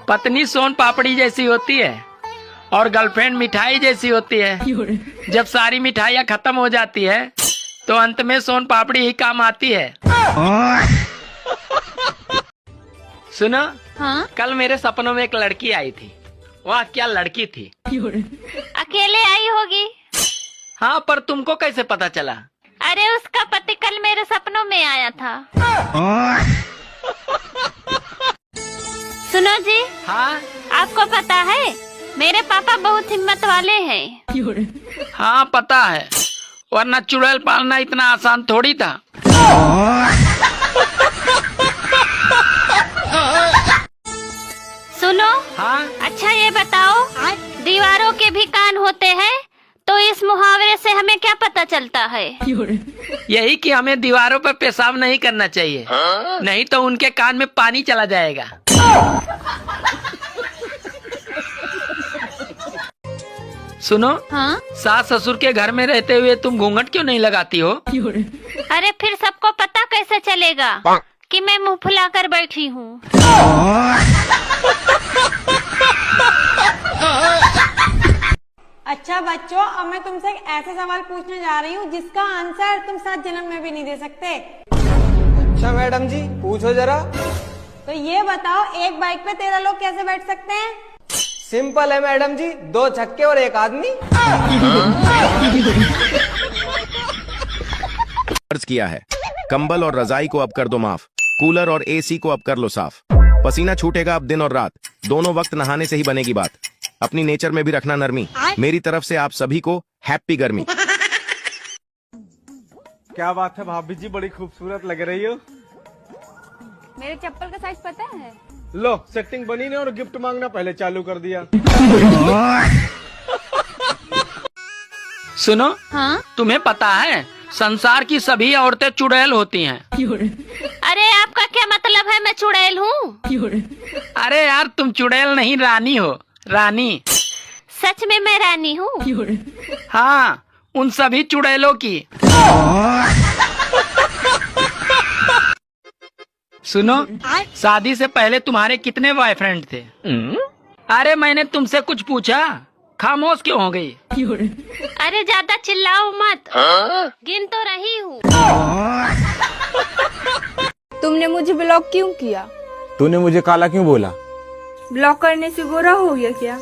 पत्नी सोन पापड़ी जैसी होती है और गर्लफ्रेंड मिठाई जैसी होती है। जब सारी मिठाइयाँ खत्म हो जाती है तो अंत में सोन पापड़ी ही काम आती है। सुनो, हाँ? कल मेरे सपनों में एक लड़की आई थी। वाह क्या लड़की थी। अकेले आई होगी। हाँ, पर तुमको कैसे पता चला? अरे उसका पति कल मेरे सपनों में आया था। सुनो जी। हाँ? आपको पता है मेरे पापा बहुत हिम्मत वाले हैं। हाँ पता है, वरना चुड़ैल पालना इतना आसान थोड़ी था। सुनो। हाँ? अच्छा ये बताओ, दीवारों के भी कान होते हैं, तो इस मुहावरे से हमें क्या पता चलता है? यही कि हमें दीवारों पर पेशाब नहीं करना चाहिए, नहीं तो उनके कान में पानी चला जाएगा। सुनो। हाँ? सास ससुर के घर में रहते हुए तुम घूंघट क्यों नहीं लगाती हो? अरे फिर सबको पता कैसे चलेगा कि मैं मुंह फुलाकर बैठी हूँ? अच्छा बच्चों, अब मैं तुमसे एक ऐसा सवाल पूछने जा रही हूँ जिसका आंसर तुम 7 जन्म में भी नहीं दे सकते। अच्छा मैडम जी, पूछो जरा। तो ये बताओ, एक बाइक पे 13 लोग कैसे बैठ सकते हैं? सिंपल है मैडम जी, 2 छक्के और 1 आदमी। अर्ज किया है, कंबल और रजाई को अब कर दो माफ, कूलर और एसी को अब कर लो साफ। पसीना छूटेगा अब दिन और रात, दोनों वक्त नहाने से ही बनेगी बात। अपनी नेचर में भी रखना नरमी, मेरी तरफ से आप सभी को हैप्पी गर्मी। क्या बात है भाभी जी, बड़ी खूबसूरत लग रही हो। मेरे चप्पल का साइज पता है? लो सेटिंग बनी नहीं और गिफ्ट मांगना पहले चालू कर दिया। सुनो। हाँ? तुम्हें पता है संसार की सभी औरतें चुड़ैल होती हैं। अरे आपका क्या मतलब है मैं चुड़ैल हूँ? अरे यार तुम चुड़ैल नहीं रानी हो, रानी। सच में मैं रानी हूँ? हाँ, उन सभी चुड़ैलों की। सुनो, शादी से पहले तुम्हारे कितने बॉयफ्रेंड थे? अरे मैंने तुमसे कुछ पूछा, खामोश क्यों हो गई? अरे ज्यादा चिल्लाओ मत, गिन तो रही हूँ। तुमने मुझे ब्लॉक क्यों किया? तूने मुझे काला क्यों बोला? ब्लॉक करने से बुरा हो गया क्या?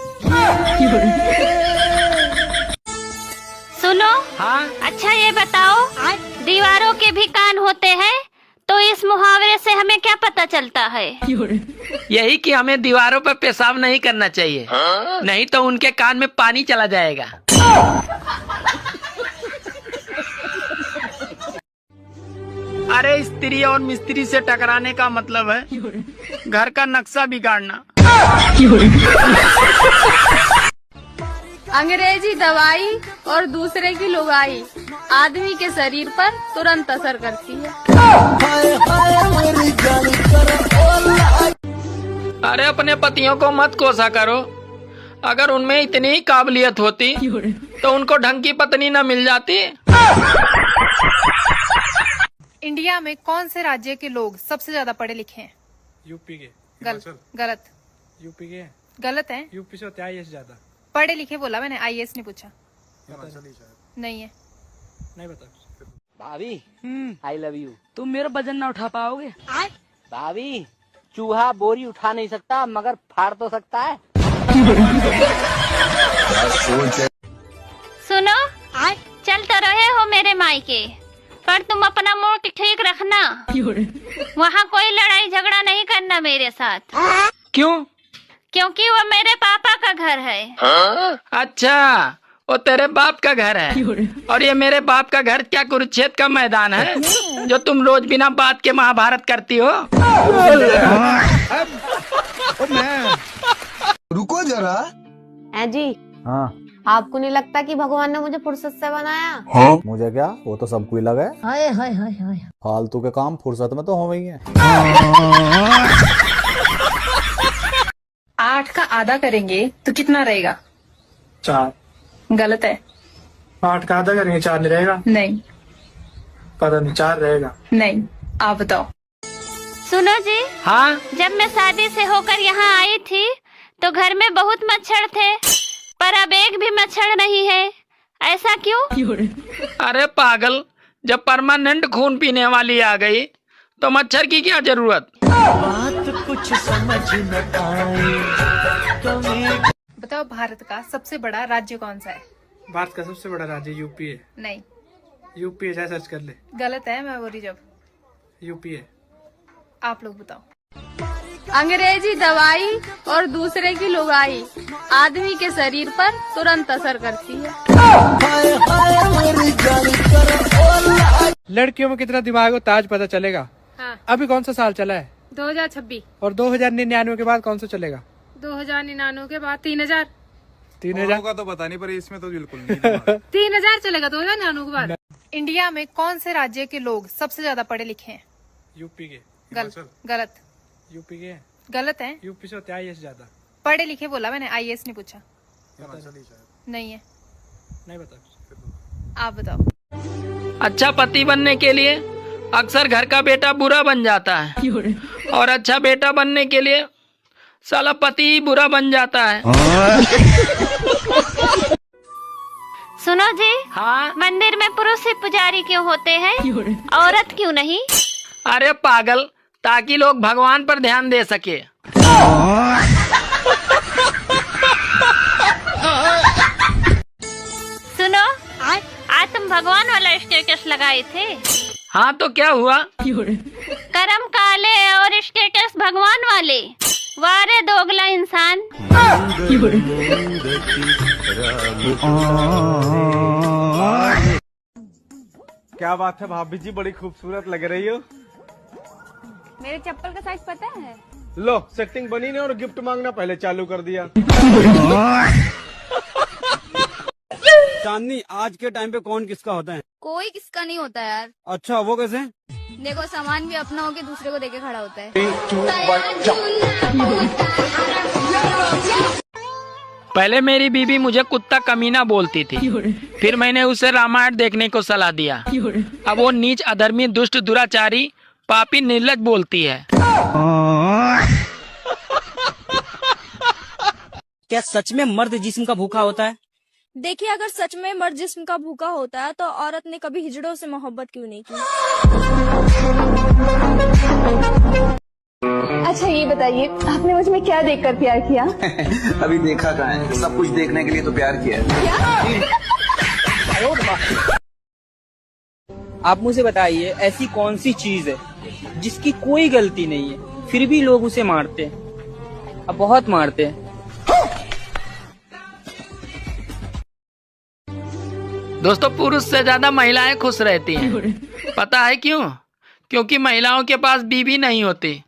सुनो। हाँ? अच्छा ये बताओ, दीवारों के भी कान होते हैं, तो इस मुहावरे से हमें क्या पता चलता है? यही कि हमें दीवारों पर पेशाब नहीं करना चाहिए, नहीं तो उनके कान में पानी चला जाएगा। अरे स्त्री और मिस्त्री से टकराने का मतलब है घर का नक्शा बिगाड़ना। अंग्रेजी दवाई और दूसरे की लुगाई आदमी के शरीर पर तुरंत असर करती है। अरे अपने पतियों को मत कोसा करो, अगर उनमें इतनी ही काबिलियत होती तो उनको ढंग की पत्नी न मिल जाती। इंडिया में कौन से राज्य के लोग सबसे ज्यादा पढ़े लिखे हैं? यूपी के। गलत। यूपी के। गलत है। यूपी से होते हैं IAS ज्यादा। पढ़े लिखे बोला मैंने, IAS नहीं पूछा। नहीं है। नहीं बता। भाभी I love you। तुम मेरा वजन ना उठा पाओगे। भाभी चूहा बोरी उठा नहीं सकता मगर फाड़ तो सकता है। सुनो, चल तो रहे हो मेरे मायके, पर तुम अपना मूड ठीक रखना। वहाँ कोई लड़ाई झगड़ा नहीं करना मेरे साथ। क्यों? क्योंकि वो मेरे पापा का घर है। अच्छा, वो तेरे बाप का घर है और ये मेरे बाप का घर क्या कुरुक्षेत्र का मैदान है जो तुम रोज बिना बात के महाभारत करती हो? रुको जरा। जी हाँ। आपको नहीं लगता कि भगवान ने मुझे फुर्सत से बनाया? हाँ? मुझे क्या, वो तो सबको ही लगा है। हाय हाय हाय हाय। फालतू के काम फुर्सत में तो हो गई है। 8 का आधा करेंगे तो कितना रहेगा? 4। गलत है। 8 का आधा करेंगे 4 नहीं रहेगा? नहीं। पता नहीं, 4 रहेगा। नहीं, आप बताओ। सुनो जी, हाँ, जब मैं शादी से होकर यहाँ आई थी तो घर में बहुत मच्छर थे, पर अब एक भी मच्छर नहीं है। ऐसा क्यों? अरे पागल, जब परमानेंट खून पीने वाली आ गई तो मच्छर की क्या जरूरत। बताओ भारत का सबसे बड़ा राज्य कौन सा है? भारत का सबसे बड़ा राज्य यूपी है। नहीं, यूपी है, चाहे सर्च कर ले। गलत है, मैं बोली जब। यूपी है। आप लोग बताओ। अंग्रेजी दवाई और दूसरे की लुगाई आदमी के शरीर पर तुरंत असर करती है। लड़कियों में कितना दिमाग हो ताज पता चलेगा। हाँ। अभी कौन सा साल चला है? 2026। और 2099 के बाद कौन सा चलेगा? 2099 के बाद 3000। 3000 का तो पता नहीं, पर इसमें तो बिल्कुल नहीं। 3000 चलेगा 2099 के बाद। इंडिया में कौन से राज्य के लोग सबसे ज्यादा पढ़े लिखे हैं? यूपी के। गलत। यूपी के गलत है। यूपी से होते हैं IAS ज्यादा। पढ़े लिखे बोला मैंने, IAS नहीं पूछा। नहीं है। नहीं बता। आप बताओ। अच्छा पति बनने के लिए अक्सर घर का बेटा बुरा बन जाता है और अच्छा बेटा बनने के लिए साला पति ही बुरा बन जाता है। सुनो जी, हाँ, मंदिर में पुरुष ही पुजारी क्यों होते हैं, औरत क्यों नहीं? अरे पागल, ताकि लोग भगवान पर ध्यान दे सके। सुनो, आज तुम भगवान वाला स्टेटस लगाए थे। हाँ तो क्या हुआ? करम काले और स्टेटस भगवान वाले। वारे दोगला इंसान। क्या बात है भाभी जी, बड़ी खूबसूरत लग रही हो। मेरे चप्पल का साइज पता है? लो सेटिंग बनी नहीं और गिफ्ट मांगना पहले चालू कर दिया। चांदनी, आज के टाइम पे कौन किसका होता है? कोई किसका नहीं होता यार। अच्छा, वो कैसे? देखो, सामान भी अपना होके दूसरे को देके खड़ा होता है। पहले मेरी बीबी मुझे कुत्ता कमीना बोलती थी, फिर मैंने उसे रामायण देखने को सलाह दिया। अब वो नीच अधर्मी दुष्ट दुराचारी पापी निर्लज बोलती है। क्या सच में मर्द जिस्म का भूखा होता है? देखिए, अगर सच में मर्द जिस्म का भूखा होता है तो औरत ने कभी हिजड़ों से मोहब्बत क्यों नहीं की? अच्छा ये बताइए, आपने मुझ में क्या देखकर प्यार किया? अभी देखा कहाँ है, सब कुछ देखने के लिए तो प्यार किया है। आप मुझे बताइए, ऐसी कौन सी चीज है जिसकी कोई गलती नहीं है फिर भी लोग उसे मारते हैं, अब बहुत मारते हैं? दोस्तों, पुरुष से ज्यादा महिलाएं खुश रहती हैं। पता है क्यों? क्योंकि महिलाओं के पास बीवी नहीं होती।